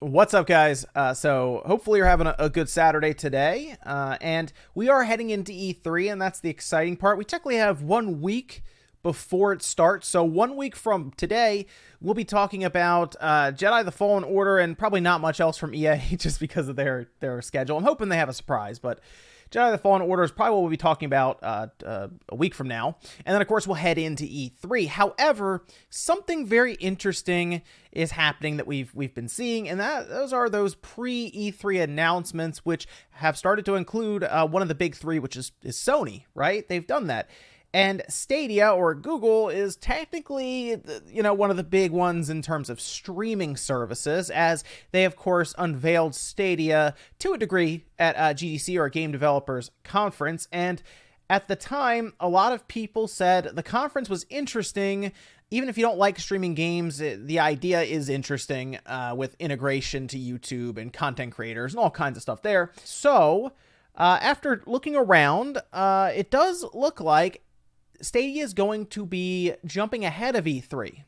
What's up, guys? So hopefully you're having a good Saturday today, and we are heading into E3, and that's the exciting part. We technically have 1 week before it starts, so 1 week from today, we'll be talking about Jedi: The Fallen Order, and probably not much else from EA just because of their schedule. I'm hoping they have a surprise, but Jedi: The Fallen Order is probably what we'll be talking about a week from now. And then, of course, we'll head into E3. However, something very interesting is happening that we've been seeing, and those are those pre-E3 announcements, which have started to include one of the big three, which is Sony, right? They've done that. And Stadia, or Google, is technically, one of the big ones in terms of streaming services, as they, of course, unveiled Stadia to a degree at GDC, or Game Developers Conference. And at the time, a lot of people said the conference was interesting. Even if you don't like streaming games, the idea is interesting with integration to YouTube and content creators and all kinds of stuff there. So, after looking around, it does look like Stadia is going to be jumping ahead of E3,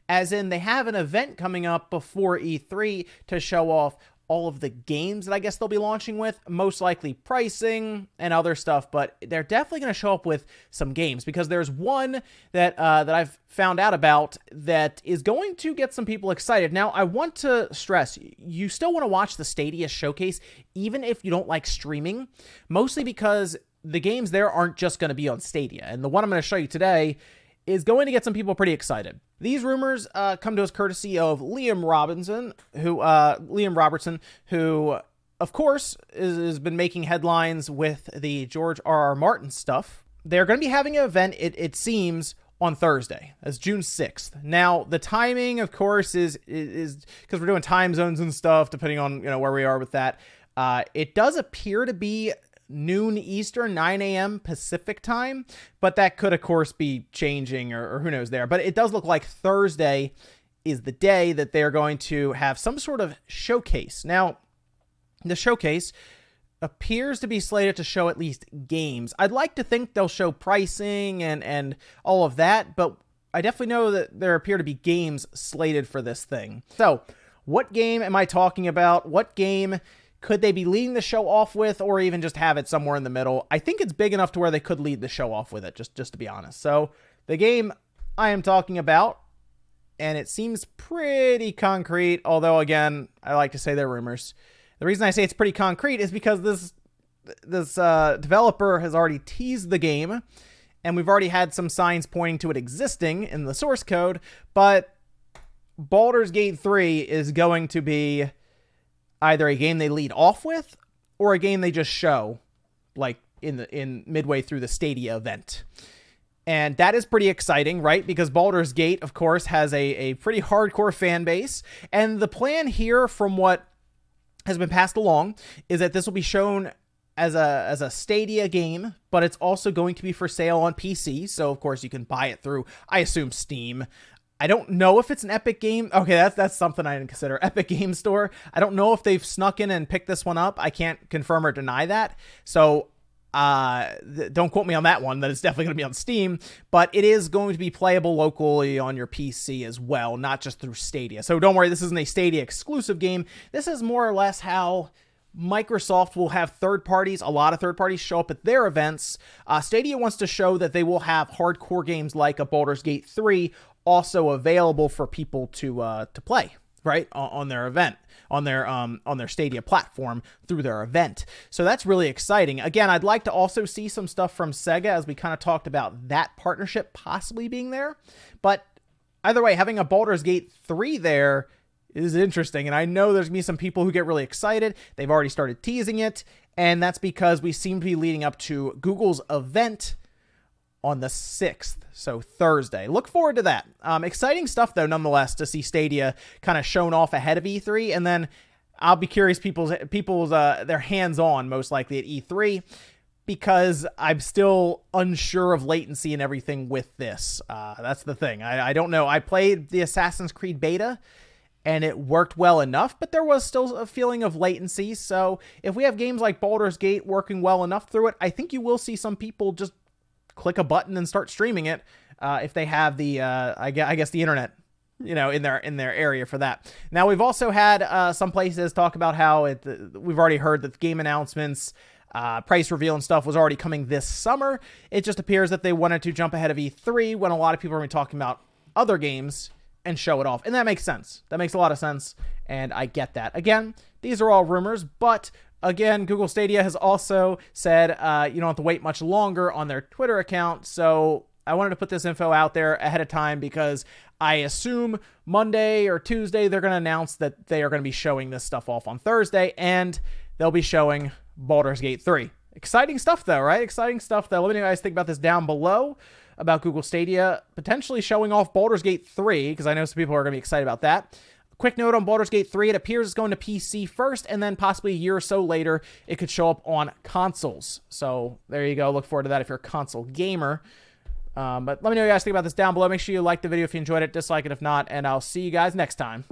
as in they have an event coming up before E3 to show off all of the games that I guess they'll be launching with, most likely pricing and other stuff, but they're definitely going to show up with some games, because there's one that I've found out about that is going to get some people excited. Now, I want to stress, you still want to watch the Stadia showcase, even if you don't like streaming, mostly because the games there aren't just going to be on Stadia. And the one I'm going to show you today is going to get some people pretty excited. These rumors come to us courtesy of Liam Robertson, who, of course, has been making headlines with the George R.R. Martin stuff. They're going to be having an event, it seems, on Thursday, as June 6th. Now, the timing, of course, is because we're doing time zones and stuff, depending on where we are with that. It does appear to be noon Eastern, 9 a.m. Pacific time, but that could, of course, be changing or who knows there. But it does look like Thursday is the day that they're going to have some sort of showcase. Now, the showcase appears to be slated to show at least games. I'd like to think they'll show pricing and all of that, but I definitely know that there appear to be games slated for this thing. So, what game am I talking about? What game could they be leading the show off with, or even just have it somewhere in the middle? I think it's big enough to where they could lead the show off with it, just to be honest. So the game I am talking about, and it seems pretty concrete, although, again, I like to say they're rumors. The reason I say it's pretty concrete is because this developer has already teased the game, and we've already had some signs pointing to it existing in the source code, but Baldur's Gate 3 is going to be either a game they lead off with or a game they just show, like in midway through the Stadia event. And that is pretty exciting, right? Because Baldur's Gate, of course, has a pretty hardcore fan base. And the plan here, from what has been passed along, is that this will be shown as a Stadia game, but it's also going to be for sale on PC. So, of course, you can buy it through, I assume, Steam. I don't know if it's an Epic Game. Okay, that's something I didn't consider. Epic Game Store. I don't know if they've snuck in and picked this one up. I can't confirm or deny that. So don't quote me on that one, that it's definitely going to be on Steam. But it is going to be playable locally on your PC as well, not just through Stadia. So don't worry, this isn't a Stadia exclusive game. This is more or less how Microsoft will have a lot of third parties show up at their events. Stadia wants to show that they will have hardcore games like a Baldur's Gate 3 also available for people to play, right, on their event, on their Stadia platform through their event. So that's really exciting. Again, I'd like to also see some stuff from Sega, as we kind of talked about that partnership possibly being there. But either way, having a Baldur's Gate 3 there is interesting, and I know there's going to be some people who get really excited. They've already started teasing it, and that's because we seem to be leading up to Google's event on the 6th, so Thursday. Look forward to that. Exciting stuff, though, nonetheless, to see Stadia kind of shown off ahead of E3, and then I'll be curious people's their hands-on, most likely, at E3, because I'm still unsure of latency and everything with this. That's the thing. I don't know. I played the Assassin's Creed beta, and it worked well enough, but there was still a feeling of latency. So if we have games like Baldur's Gate working well enough through it, I think you will see some people just click a button and start streaming it if they have the, I guess, the internet you know, in their area for that. Now, we've also had some places talk about how we've already heard that the game announcements, price reveal and stuff was already coming this summer. It just appears that they wanted to jump ahead of E3 when a lot of people are going to be talking about other games and show it off. And that makes sense. That makes a lot of sense, and I get that. Again, these are all rumors, but again, Google Stadia has also said you don't have to wait much longer on their Twitter account, so I wanted to put this info out there ahead of time because I assume Monday or Tuesday they're going to announce that they are going to be showing this stuff off on Thursday, and they'll be showing Baldur's Gate 3. Exciting stuff, though, right? Exciting stuff, though. Let me know what you guys think about this down below, about Google Stadia potentially showing off Baldur's Gate 3, because I know some people are going to be excited about that. Quick note on Baldur's Gate 3, it appears it's going to PC first, and then possibly a year or so later, it could show up on consoles. So there you go. Look forward to that if you're a console gamer. But let me know what you guys think about this down below. Make sure you like the video if you enjoyed it, dislike it if not, and I'll see you guys next time.